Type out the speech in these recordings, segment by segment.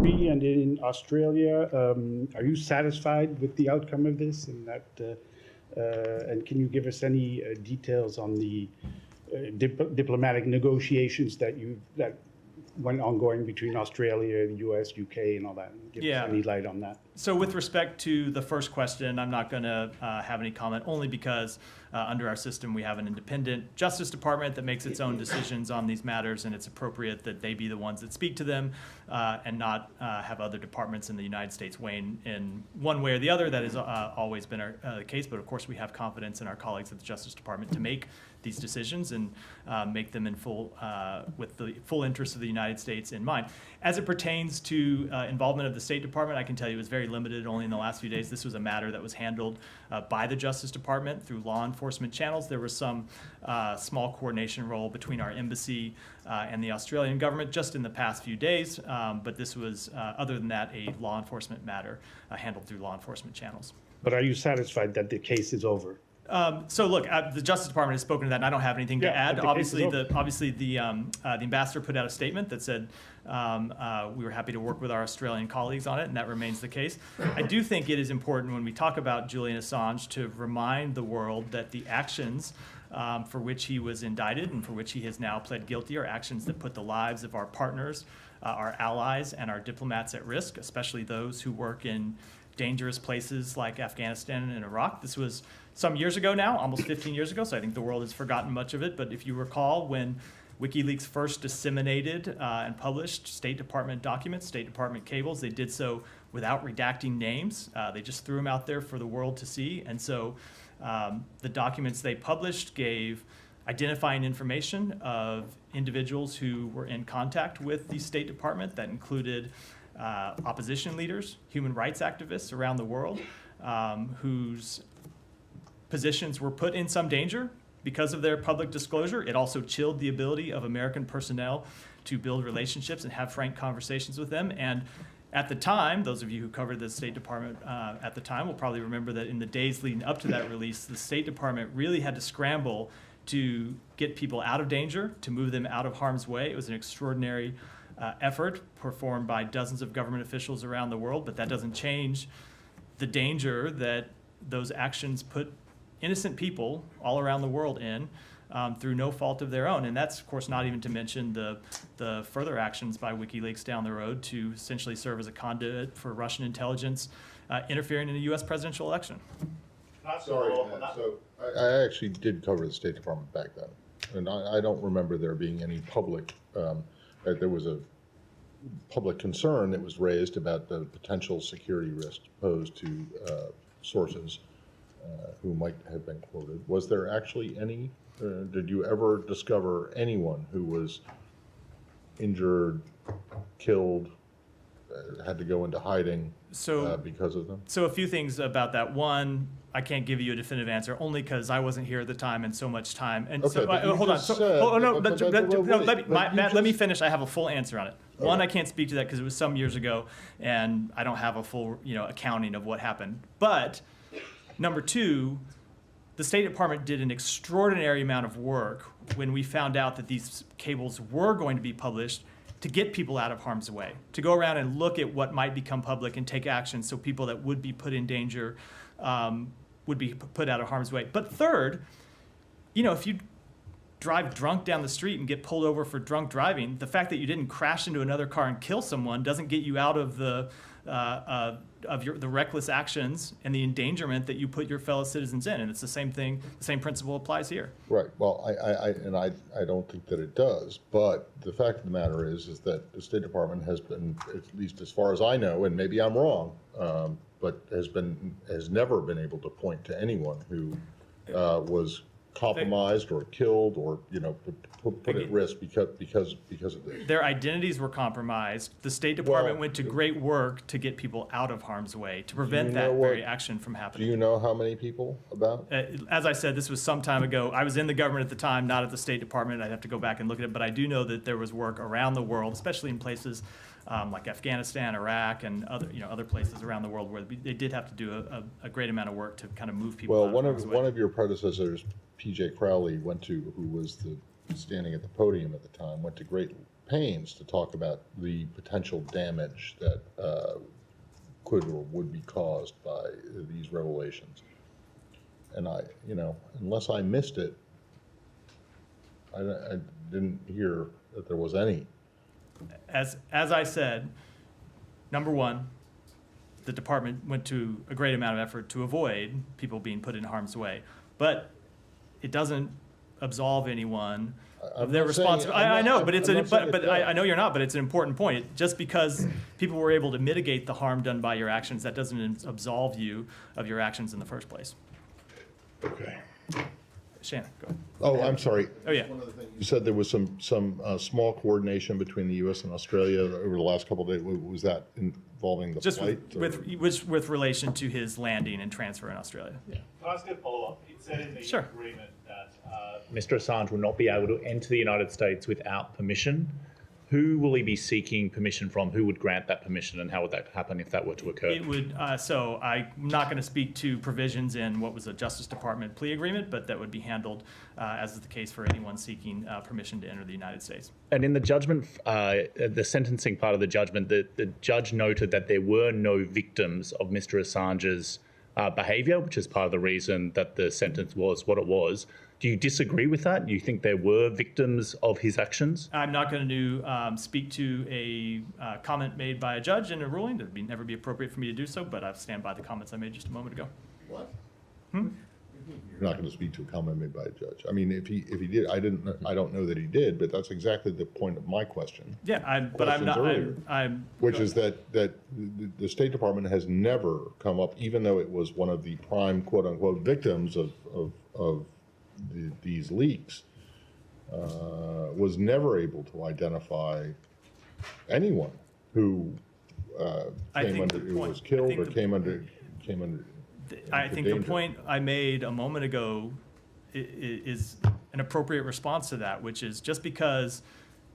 Germany and in Australia. Are you satisfied with the outcome of this? And can you give us any details on the diplomatic negotiations that went ongoing between Australia, the U.S., UK, and all that? Give us any light on that. So with respect to the first question, I'm not going to have any comment, only because under our system we have an independent Justice Department that makes its own decisions on these matters, and it's appropriate that they be the ones that speak to them and not have other departments in the United States weighing in one way or the other. That has always been the case, but of course we have confidence in our colleagues at the Justice Department to make these decisions and make them in with the full interest of the United States in mind. As it pertains to involvement of the State Department, I can tell you it was very limited. Only in the last few days, this was a matter that was handled by the Justice Department through law enforcement channels. There was some small coordination role between our embassy and the Australian government just in the past few days, but this was, other than that, a law enforcement matter handled through law enforcement channels. But are you satisfied that the case is over? So look, the Justice Department has spoken to that, and I don't have anything to add. Obviously, the ambassador put out a statement that said we were happy to work with our Australian colleagues on it, and that remains the case. I do think it is important when we talk about Julian Assange to remind the world that the actions for which he was indicted and for which he has now pled guilty are actions that put the lives of our partners, our allies, and our diplomats at risk, especially those who work in dangerous places like Afghanistan and Iraq. This was some years ago now, almost 15 years ago, so I think the world has forgotten much of it. But if you recall, when WikiLeaks first disseminated and published State Department documents, State Department cables, they did so without redacting names. They just threw them out there for the world to see. And so the documents they published gave identifying information of individuals who were in contact with the State Department. That included opposition leaders, human rights activists around the world, whose positions were put in some danger because of their public disclosure. It also chilled the ability of American personnel to build relationships and have frank conversations with them. And at the time, those of you who covered the State Department at the time will probably remember that in the days leading up to that release, the State Department really had to scramble to get people out of danger, to move them out of harm's way. It was an extraordinary effort performed by dozens of government officials around the world, but that doesn't change the danger that those actions put innocent people all around the world in through no fault of their own. And that's, of course, not even to mention the further actions by WikiLeaks down the road to essentially serve as a conduit for Russian intelligence interfering in the U.S. presidential election. Sorry, so I actually did cover the State Department back then, and I don't remember there being any public, there was a public concern that was raised about the potential security risk posed to sources who might have been quoted. Was there actually any, did you ever discover anyone who was injured, killed, had to go into hiding because of them? So a few things about that. One, I can't give you a definitive answer, only because I wasn't here at the time and so much time. And okay, so, hold on. Matt, let me finish. I have a full answer on it. Okay. One, I can't speak to that because it was some years ago, and I don't have a full, accounting of what happened. But number two, the State Department did an extraordinary amount of work when we found out that these cables were going to be published to get people out of harm's way, to go around and look at what might become public and take action so people that would be put in danger would be put out of harm's way. But third, if you drive drunk down the street and get pulled over for drunk driving, the fact that you didn't crash into another car and kill someone doesn't get you out of the reckless actions and the endangerment that you put your fellow citizens in. And it's the same thing, the same principle applies here. Right. Well, I don't think that it does. But the fact of the matter is that the State Department has been, at least as far as I know, and maybe I'm wrong, but has never been able to point to anyone who was compromised or killed or put at risk because of this. Their identities were compromised. The State Department went to great work to get people out of harm's way, to prevent that very action from happening. Do you know how many people about? As I said, this was some time ago. I was in the government at the time, not at the State Department. I'd have to go back and look at it, but I do know that there was work around the world, especially in places like Afghanistan, Iraq, and other places around the world where they did have to do a great amount of work to kind of move people out of harm's way. One of your predecessors, P.J. Crowley, who was standing at the podium at the time, went to great pains to talk about the potential damage that could or would be caused by these revelations. And unless I missed it, I didn't hear that there was any. As I said, number one, the department went to a great amount of effort to avoid people being put in harm's way, but it doesn't absolve anyone of their responsibility. I know, but I know you're not, but it's an important point. Just because people were able to mitigate the harm done by your actions, that doesn't absolve you of your actions in the first place. Okay. Shannon, go ahead. Oh, I'm sorry. Oh, yeah. One other thing. You said there was some small coordination between the U.S. and Australia over the last couple of days. Was that involving the Just flight? with relation to his landing and transfer in Australia. Yeah. Can I ask a follow-up? It said in the Sure. agreement that Mr. Assange will not be able to enter the United States without permission. Who will he be seeking permission from? Who would grant that permission, and how would that happen if that were to occur? It would, so I'm not going to speak to provisions in what was a Justice Department plea agreement, but that would be handled, as is the case for anyone seeking permission to enter the United States. And in the judgment, the sentencing part of the judgment, the judge noted that there were no victims of Mr. Assange's behaviour, which is part of the reason that the sentence was what it was. Do you disagree with that? Do you think there were victims of his actions? I'm not going to speak to a comment made by a judge in a ruling. It would never be appropriate for me to do so, but I stand by the comments I made just a moment ago. What? You're not going to speak to a comment made by a judge. I mean, if he did, I don't know that he did, but that's exactly the point of my question. Yeah, but I'm not. Which is that the State Department has never come up, even though it was one of the prime quote unquote victims of these leaks, was never able to identify anyone who was killed or came under. I think the point I made a moment ago is an appropriate response to that, which is just because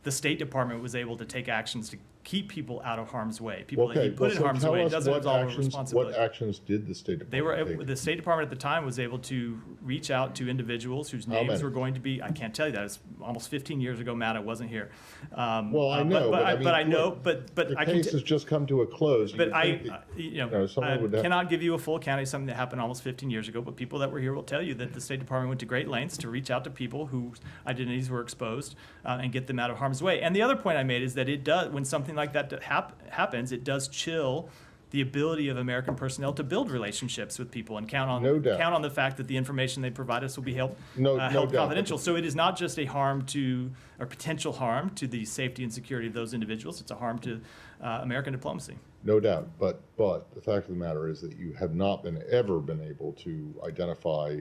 the State Department was able to take actions to keep people out of harm's way, people that he put in harm's way, doesn't resolve responsibility. What actions did the State Department take? The State Department at the time was able to reach out to individuals whose names were going to be, I can't tell you that, it's almost 15 years ago, Matt, I wasn't here. Well, I know, but the case has just come to a close. But I cannot give you a full account of something that happened almost 15 years ago, but people that were here will tell you that the State Department went to great lengths to reach out to people whose identities were exposed and get them out of harm's way. And the other point I made is that it does, when something like that happens, it does chill the ability of American personnel to build relationships with people and count on the fact that the information they provide us will be held confidential. So it is not just a harm to, or potential harm to the safety and security of those individuals. It's a harm to American diplomacy. No doubt, but the fact of the matter is that you have not ever been able to identify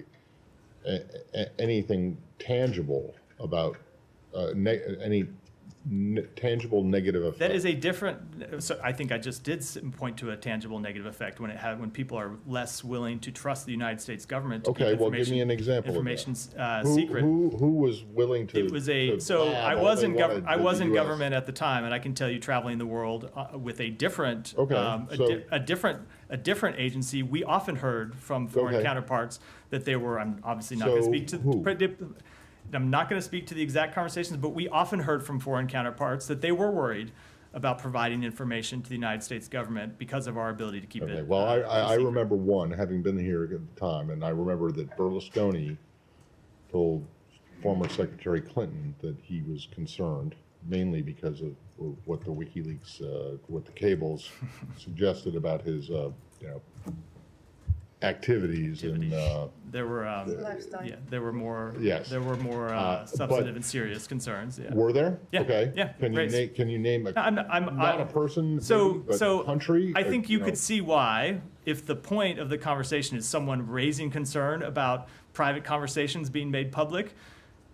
anything tangible about any tangible negative effect. That is a different. So I think I just did point to a tangible negative effect when people are less willing to trust the United States government. To okay, well, give me an example. Information's secret. Who was willing to? It was I was in government at the time, and I can tell you, traveling the world with a different, a different agency, we often heard from foreign counterparts that they were. I'm obviously not going to speak to. I'm not going to speak to the exact conversations, but we often heard from foreign counterparts that they were worried about providing information to the United States government because of our ability to keep it. Well, I remember one, having been here at the time, and I remember that Berlusconi told former Secretary Clinton that he was concerned, mainly because of what the WikiLeaks, what the cables suggested about his, activities and there were there were more substantive and serious concerns. Yeah. Were there? Yeah. Okay. Yeah. Can you name not a person? So country. I think you could see why, if the point of the conversation is someone raising concern about private conversations being made public,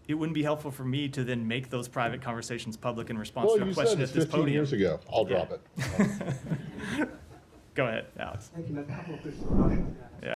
it wouldn't be helpful for me to then make those private conversations public in response to a question at this podium. 15 years ago. I'll drop it. Go ahead, Alex. Thank you. A couple of questions. Yeah.